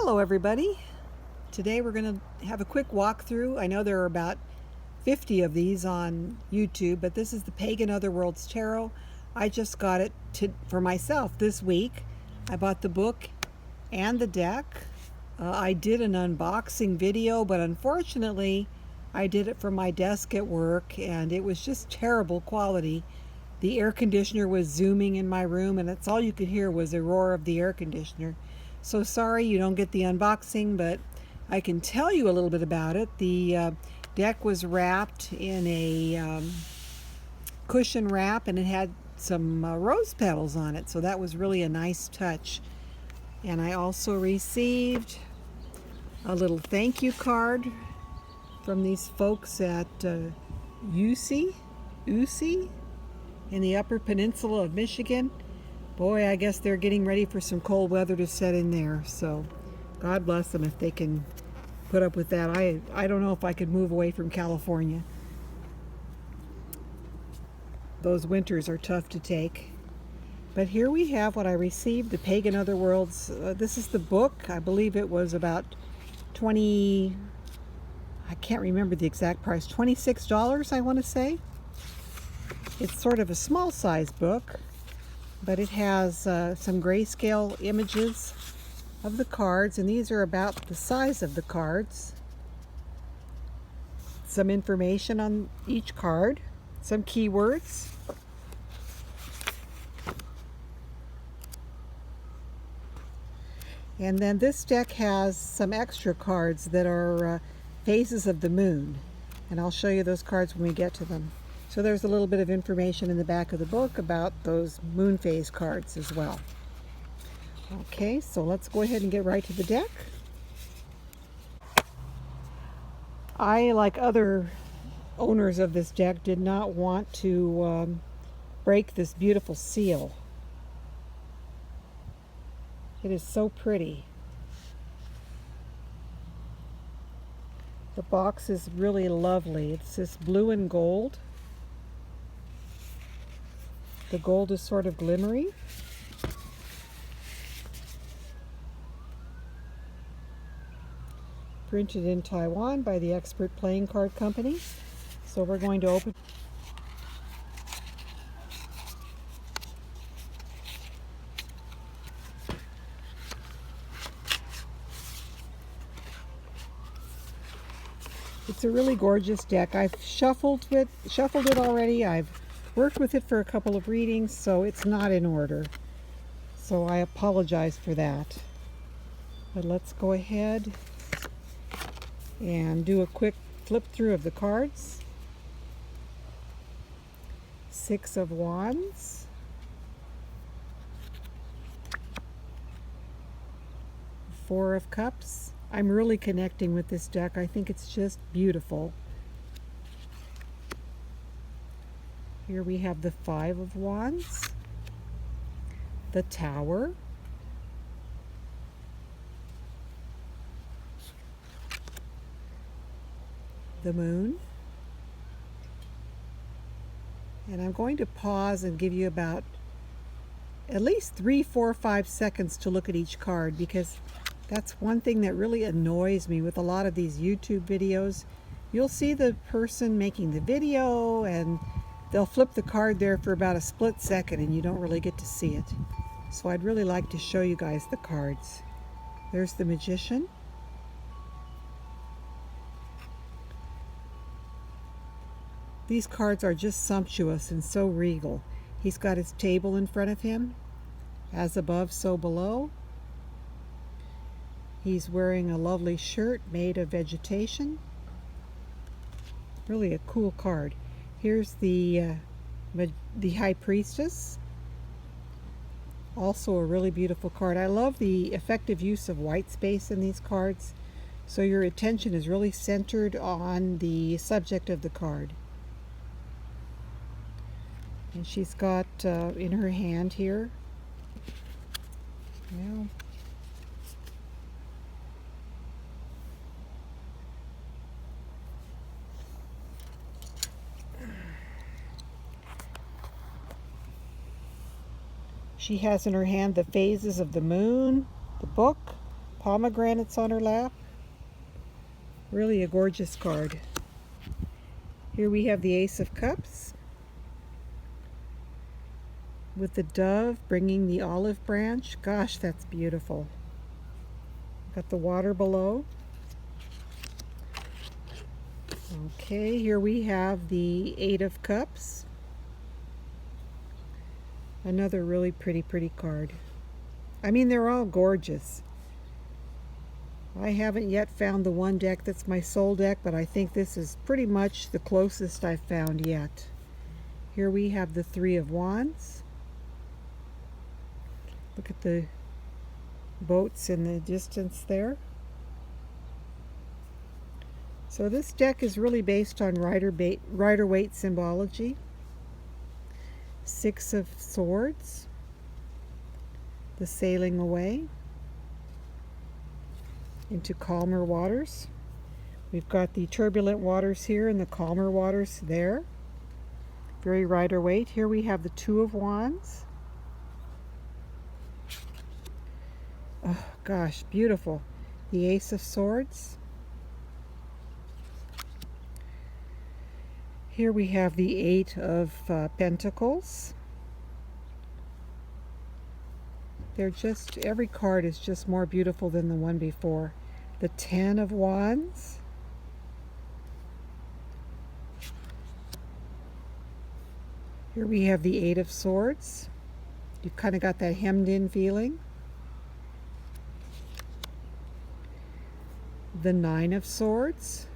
Hello everybody. Today we're going to have a quick walkthrough. I know there are about 50 of these on YouTube, but this is the Pagan Otherworlds Tarot. I just got it for myself this week. I bought the book and the deck. I did an unboxing video, but unfortunately I did it from my desk at work and it was just terrible quality. The air conditioner was zooming in my room and that's all you could hear was the roar of the air conditioner. So sorry you don't get the unboxing, but I can tell you a little bit about it. The deck was wrapped in a cushion wrap and it had some rose petals on it, so that was really a nice touch. And I also received a little thank you card from these folks at UC in the Upper Peninsula of Michigan. Boy, I guess they're getting ready for some cold weather to set in there, so God bless them if they can put up with that. I don't know if I could move away from California. Those winters are tough to take. But here we have what I received, the Pagan Otherworlds. This is the book. I believe it was about I can't remember the exact price, $26 I want to say. It's sort of a small size book, but it has some grayscale images of the cards, and these are about the size of the cards. Some information on each card, some keywords. And then this deck has some extra cards that are phases of the moon, and I'll show you those cards when we get to them. So there's a little bit of information in the back of the book about those moon phase cards as well. Okay, so let's go ahead and get right to the deck. I, like other owners of this deck, did not want to break this beautiful seal. It is so pretty. The box is really lovely. It's this blue and gold. The gold is sort of glimmery. Printed in Taiwan by the Expert Playing Card Company. So we're going to open. It's a really gorgeous deck. I've shuffled it already. I've worked with it for a couple of readings, so it's not in order. So I apologize for that. But let's go ahead and do a quick flip through of the cards. Six of Wands. Four of Cups. I'm really connecting with this deck. I think it's just beautiful. Here we have the Five of Wands, the Tower, the Moon, and I'm going to pause and give you about at least 3, 4, 5 seconds to look at each card, because that's one thing that really annoys me with a lot of these YouTube videos. You'll see the person making the video and they'll flip the card there for about a split second and you don't really get to see it. So I'd really like to show you guys the cards. There's the Magician. These cards are just sumptuous and so regal. He's got his table in front of him. As above, so below. He's wearing a lovely shirt made of vegetation. Really a cool card. Here's the High Priestess. Also a really beautiful card. I love the effective use of white space in these cards, so your attention is really centered on the subject of the card. And she's got in her hand here, well, she has in her hand the phases of the moon, the book, pomegranates on her lap. Really a gorgeous card. Here we have the Ace of Cups with the dove bringing the olive branch. Gosh, that's beautiful. Got the water below. Okay, here we have the Eight of Cups. Another really pretty card. I mean, they're all gorgeous. I haven't yet found the one deck that's my soul deck, but I think this is pretty much the closest I've found yet. Here we have the Three of Wands. Look at the boats in the distance there. So this deck is really based on Rider-Waite symbology. Six of Swords. The Sailing Away into calmer waters. We've got the turbulent waters here and the calmer waters there. Very Rider-Waite. Here we have the Two of Wands. Oh gosh, beautiful. The Ace of Swords. Here we have the Eight of Pentacles. They're just, every card is just more beautiful than the one before. The Ten of Wands. Here we have the Eight of Swords. You've kind of got that hemmed in feeling. The Nine of Swords.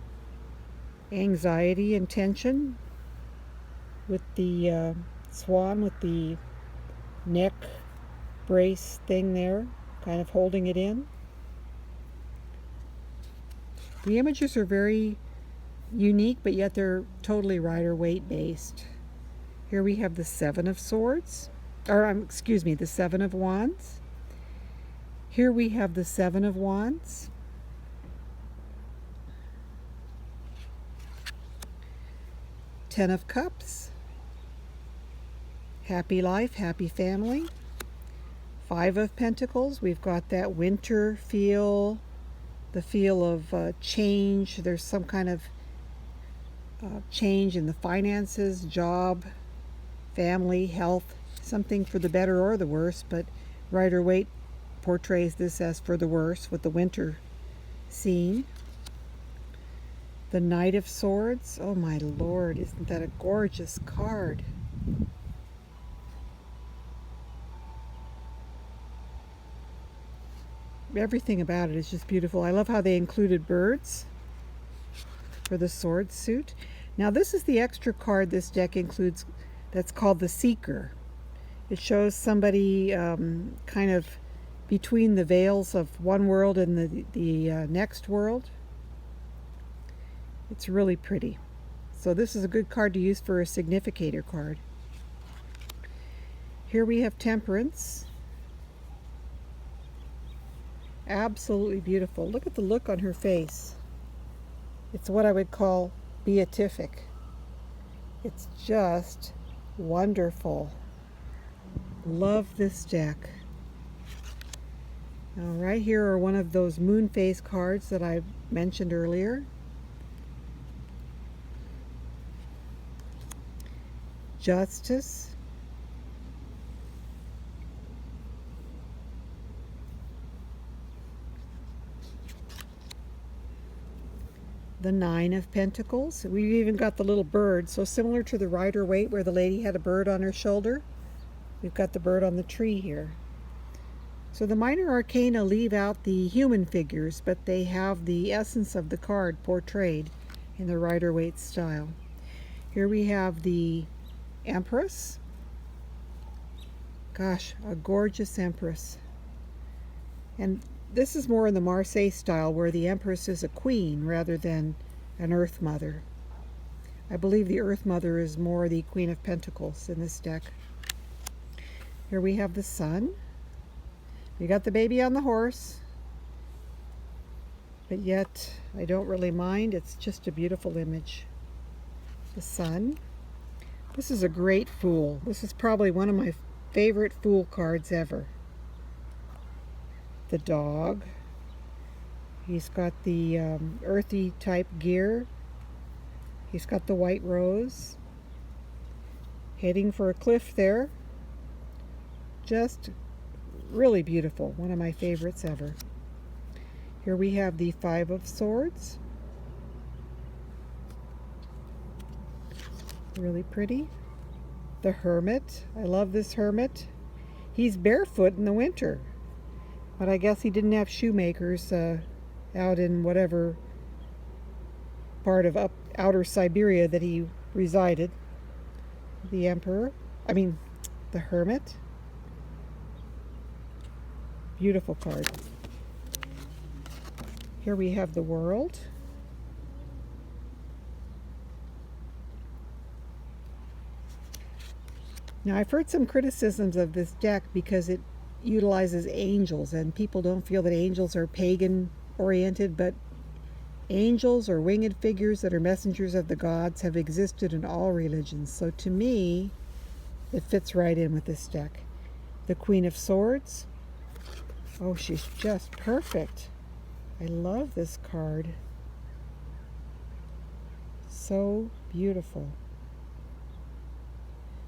Anxiety and tension with the swan with the neck brace thing there, kind of holding it in. The images are very unique, but yet they're totally Rider-Waite based. Here we have the Seven of Swords, or excuse me, the Seven of Wands. Here we have the Seven of Wands. Ten of Cups. Happy life, happy family. Five of Pentacles. We've got that winter feel, the feel of change. There's some kind of change in the finances, job, family, health, something for the better or the worse, but Rider-Waite portrays this as for the worse with the winter scene. The Knight of Swords. Oh my Lord, isn't that a gorgeous card? Everything about it is just beautiful. I love how they included birds for the sword suit. Now this is the extra card this deck includes that's called the Seeker. It shows somebody kind of between the veils of one world and the next world. It's really pretty. So this is a good card to use for a significator card. Here we have Temperance. Absolutely beautiful. Look at the look on her face. It's what I would call beatific. It's just wonderful. Love this deck. All right, here are one of those moon phase cards that I mentioned earlier. Justice. The Nine of Pentacles. We've even got the little bird, so similar to the Rider-Waite where the lady had a bird on her shoulder. We've got the bird on the tree here. So the minor arcana leave out the human figures, but they have the essence of the card portrayed in the Rider-Waite style. Here we have the Empress. Gosh, a gorgeous Empress. And this is more in the Marseille style where the Empress is a queen rather than an Earth Mother. I believe the Earth Mother is more the Queen of Pentacles in this deck. Here we have the Sun. We got the baby on the horse, but yet I don't really mind. It's just a beautiful image. The Sun. This is a great Fool. This is probably one of my favorite Fool cards ever. The Dog. He's got the earthy type gear. He's got the white rose. Heading for a cliff there. Just really beautiful. One of my favorites ever. Here we have the Five of Swords. Really pretty. The Hermit. I love this Hermit. He's barefoot in the winter. But I guess he didn't have shoemakers out in whatever part of outer Siberia that he resided. The Emperor. The Hermit. Beautiful card. Here we have the World. Now, I've heard some criticisms of this deck because it utilizes angels, and people don't feel that angels are pagan oriented, but angels or winged figures that are messengers of the gods have existed in all religions. So to me, it fits right in with this deck. The Queen of Swords. Oh, she's just perfect. I love this card. So beautiful.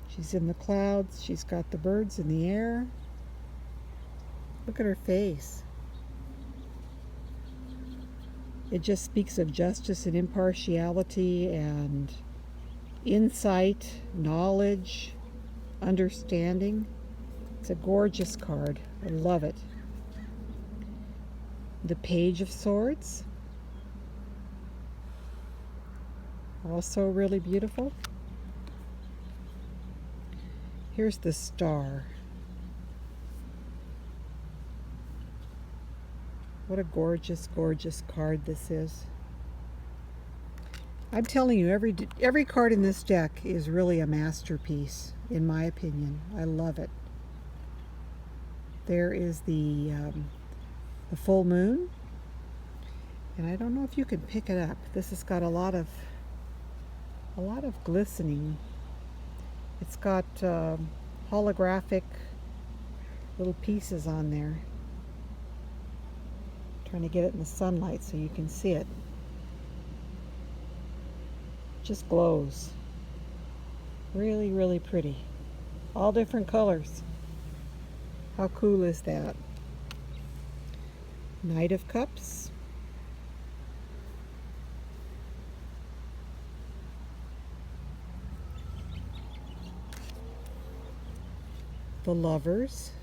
She's in the clouds. She's got the birds in the air. Look at her face. It just speaks of justice and impartiality and insight, knowledge, understanding. It's a gorgeous card. I love it. The Page of Swords. Also really beautiful. Here's the Star. What a gorgeous, gorgeous card this is. I'm telling you, every card in this deck is really a masterpiece, in my opinion. I love it. There is the full moon, and I don't know if you can pick it up. This has got a lot of glistening. It's got holographic little pieces on there. Trying to get it in the sunlight so you can see it. Just glows. Really, really pretty. All different colors. How cool is that? Knight of Cups. The Lovers.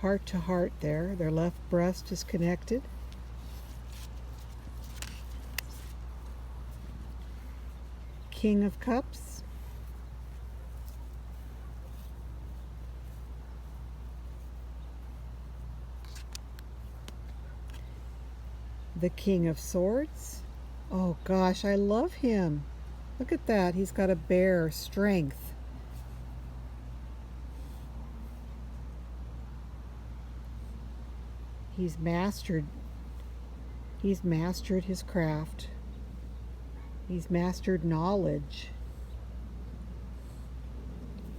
Heart to heart there. Their left breast is connected. King of Cups. The King of Swords. Oh gosh, I love him. Look at that. He's got a bear, strength. He's mastered his craft. He's mastered knowledge.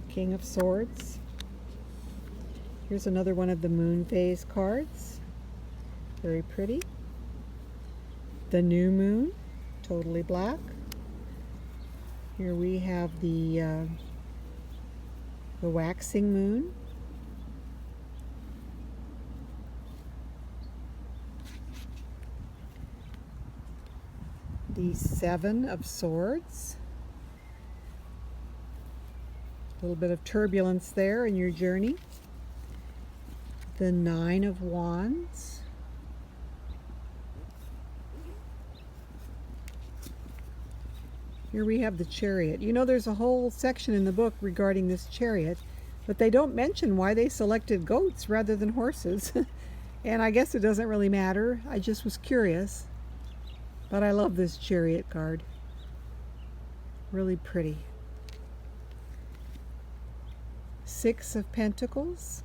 King of Swords. Here's another one of the moon phase cards. Very pretty. The New Moon, totally black. Here we have the waxing moon. The Seven of Swords. A little bit of turbulence there in your journey. The Nine of Wands. Here we have the Chariot. You know, there's a whole section in the book regarding this chariot, but they don't mention why they selected goats rather than horses. And I guess it doesn't really matter. I just was curious. But I love this Chariot card. Really pretty. Six of Pentacles.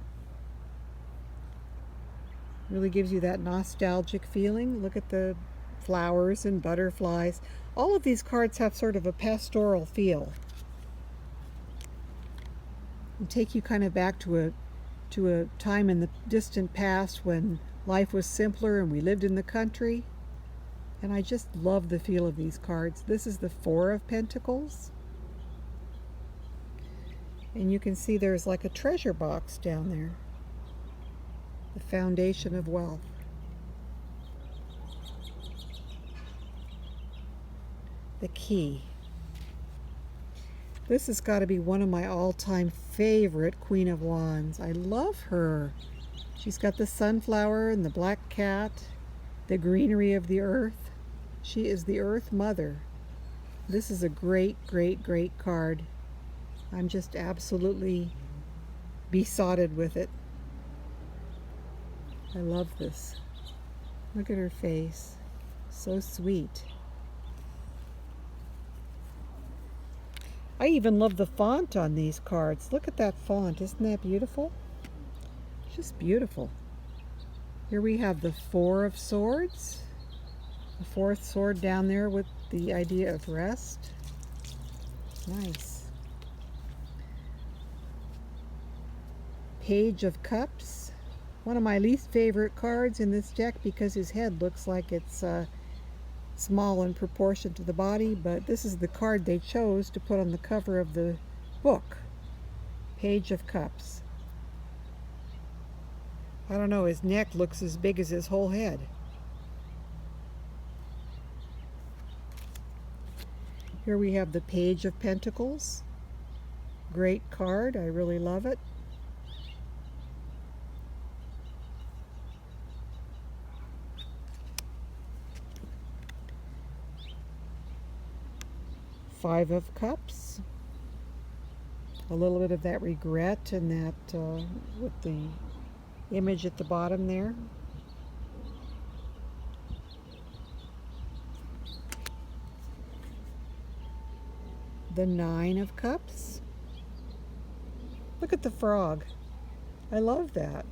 Really gives you that nostalgic feeling. Look at the flowers and butterflies. All of these cards have sort of a pastoral feel. And take you kind of back to a time in the distant past when life was simpler and we lived in the country. And I just love the feel of these cards. This is the Four of Pentacles. And you can see there's like a treasure box down there. The foundation of wealth. The key. This has got to be one of my all-time favorite Queen of Wands. I love her. She's got the sunflower and the black cat, the greenery of the earth. She is the Earth Mother. This is a great, great, great card. I'm just absolutely besotted with it. I love this. Look at her face. So sweet. I even love the font on these cards. Look at that font. Isn't that beautiful? Just beautiful. Here we have the Four of Swords. The fourth sword down there with the idea of rest. Nice. Page of Cups. One of my least favorite cards in this deck because his head looks like it's small in proportion to the body, but this is the card they chose to put on the cover of the book. Page of Cups. I don't know, his neck looks as big as his whole head. Here we have the Page of Pentacles. Great card, I really love it. Five of Cups. A little bit of that regret and that with the image at the bottom there. The Nine of Cups. Look at the frog. I love that.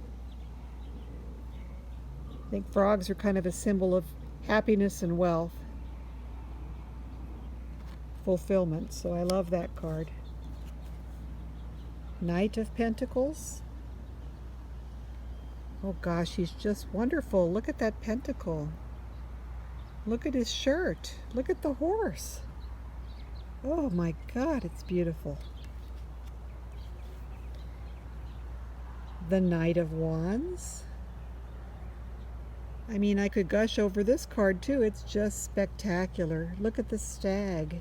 I think frogs are kind of a symbol of happiness and wealth. Fulfillment, so I love that card. Knight of Pentacles. Oh gosh, he's just wonderful. Look at that pentacle. Look at his shirt. Look at the horse. Oh my God, it's beautiful. The Knight of Wands. I mean, I could gush over this card too. It's just spectacular. Look at the stag.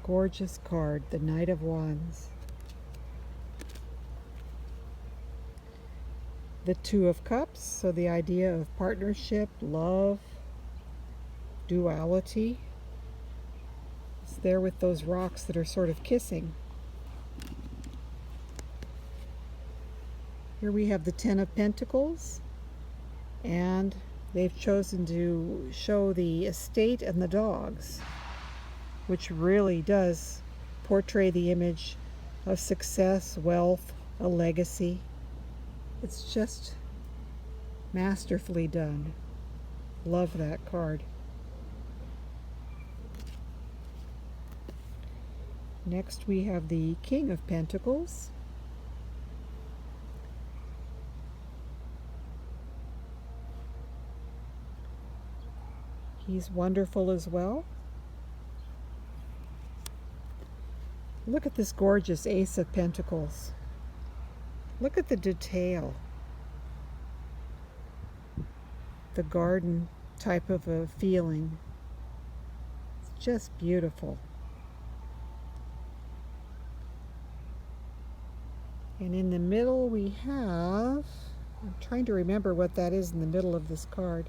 Gorgeous card, the Knight of Wands. The Two of Cups, so the idea of partnership, love, duality. It's there with those rocks that are sort of kissing. Here we have the Ten of Pentacles, and they've chosen to show the estate and the dogs, which really does portray the image of success, wealth, a legacy. It's just masterfully done. Love that card. Next we have the King of Pentacles. He's wonderful as well. Look at this gorgeous Ace of Pentacles. Look at the detail. The garden type of a feeling. It's just beautiful. And in the middle we have, I'm trying to remember what that is in the middle of this card.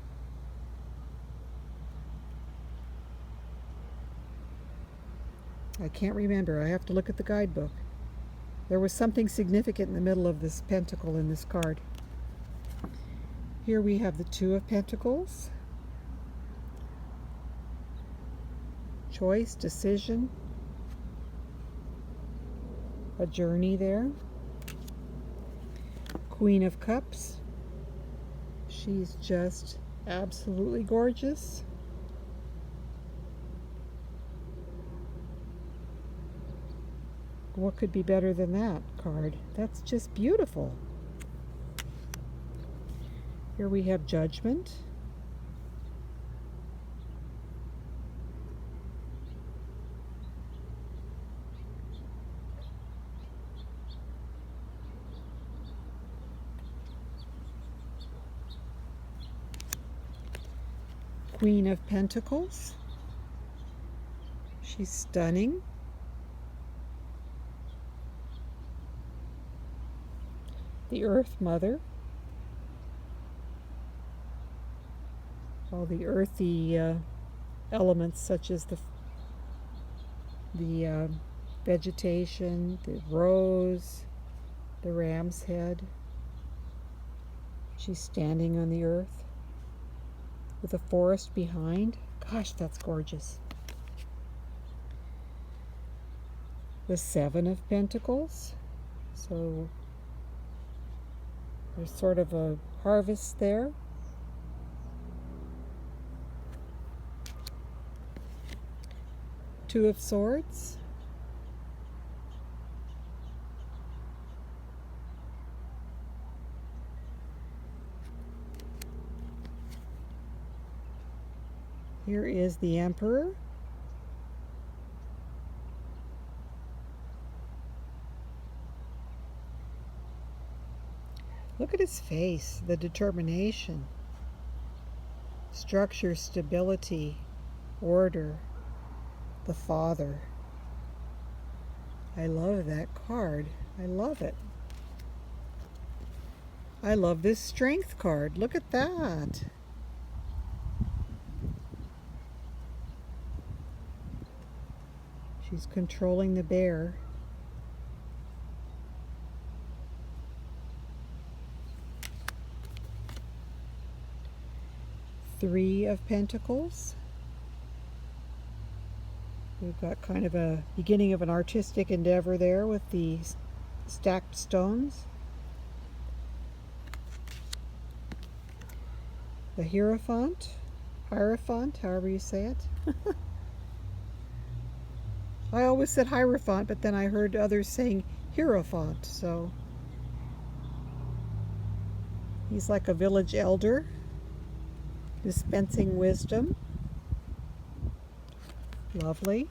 I can't remember. I have to look at the guidebook. There was something significant in the middle of this pentacle in this card. Here we have the Two of Pentacles. Choice, decision, a journey there. Queen of Cups. She's just absolutely gorgeous. What could be better than that card? That's just beautiful. Here we have Judgment. Queen of Pentacles. She's stunning. The Earth Mother. All the earthy elements such as the vegetation, the rose, the ram's head. She's standing on the earth with a forest behind. Gosh, that's gorgeous. The Seven of Pentacles. So there's sort of a harvest there. Two of Swords. Here is the Emperor. Look at his face, the determination, structure, stability, order, the Father. I love that card. I love it. I love this Strength card. Look at that. She's controlling the bear. Three of Pentacles. We've got kind of a beginning of an artistic endeavor there with the stacked stones. The Hierophant, however you say it. I always said Hierophant, but then I heard others saying Hierophant, so he's like a village elder, dispensing wisdom. Lovely.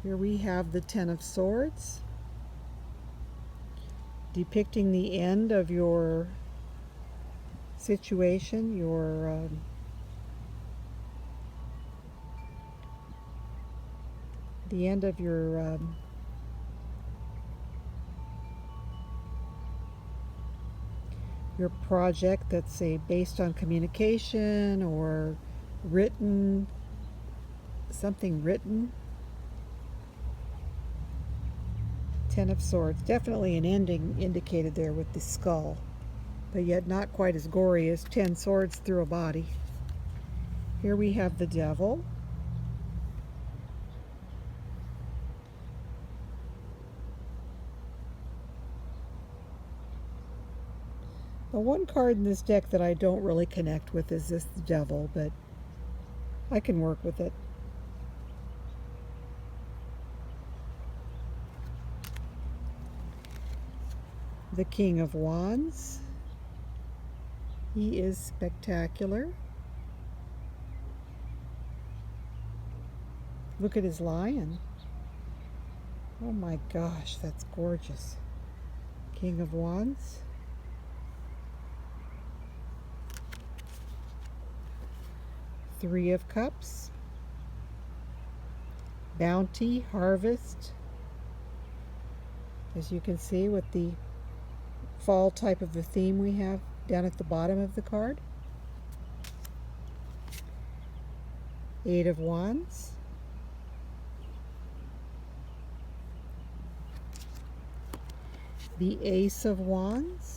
Here we have the Ten of Swords, depicting the end of your situation, the end of your project that's based on communication or written, something written. Ten of Swords, definitely an ending indicated there with the skull, but yet not quite as gory as 10 swords through a body. Here we have the Devil. The one card in this deck that I don't really connect with is this Devil, but I can work with it. The King of Wands. He is spectacular. Look at his lion. Oh my gosh, that's gorgeous. King of Wands. Three of Cups. Bounty, harvest. As you can see with the fall type of the theme we have down at the bottom of the card. Eight of Wands. The Ace of Wands.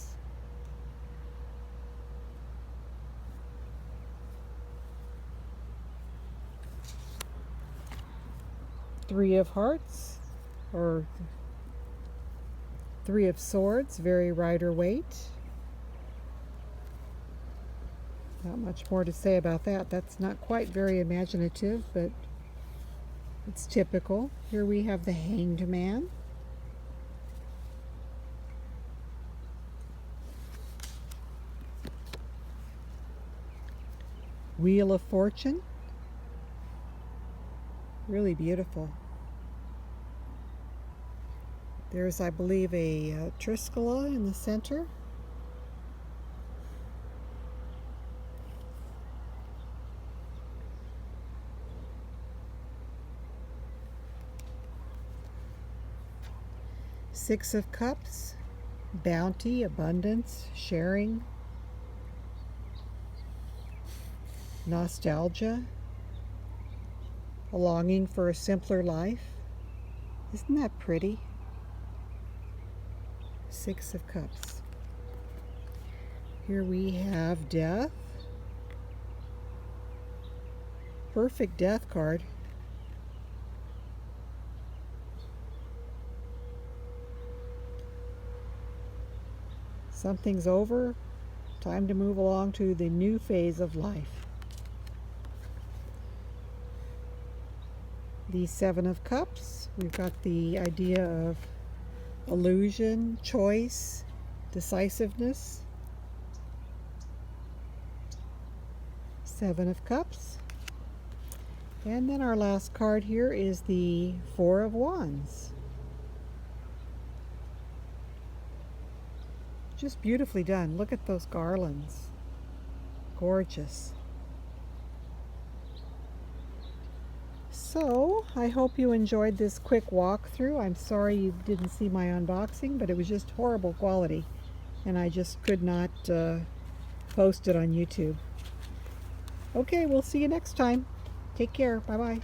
Three of Hearts, or Three of Swords, very Rider-Waite. Not much more to say about that. That's not quite very imaginative, but It's typical. Here we have the Hanged Man. Wheel of Fortune. Really beautiful. There's, I believe, a Triscola in the center. Six of Cups. Bounty, abundance, sharing. Nostalgia. A longing for a simpler life. Isn't that pretty? Six of Cups. Here we have Death. Perfect Death card. Something's over. Time to move along to the new phase of life. The Seven of Cups. We've got the idea of illusion, choice, decisiveness. Seven of Cups. And then our last card here is the Four of Wands. Just beautifully done. Look at those garlands. Gorgeous. So, I hope you enjoyed this quick walkthrough. I'm sorry you didn't see my unboxing, but it was just horrible quality, and I just could not post it on YouTube. Okay, we'll see you next time. Take care. Bye-bye.